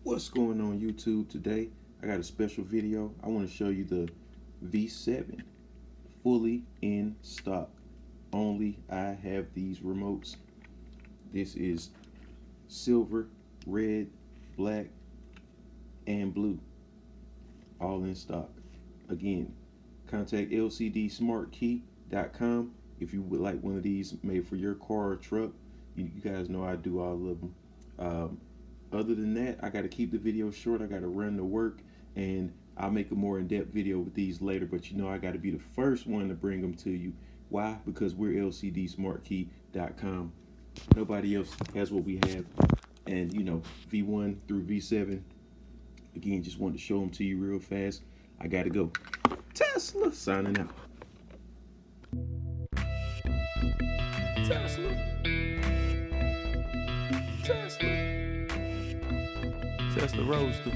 What's going on YouTube today? I got a special video. I want to show you the V7 fully in stock. Only I have these remotes. This is silver, red, black, and blue. All in stock. Again, contact lcdsmartkey.com if you would like one of these made for your car or truck. You guys know I do all of them. Other than that, I got to keep the video short. I got to run to work, and I'll make a more in-depth video with these later. But you know, I got to be the first one to bring them to you. Why? Because we're lcdsmartkey.com. Nobody else has what we have. And you know, V1 through V7. Again, just wanted to show them to you real fast. I got to go. Tesla signing out. Tesla. Tesla Roadster.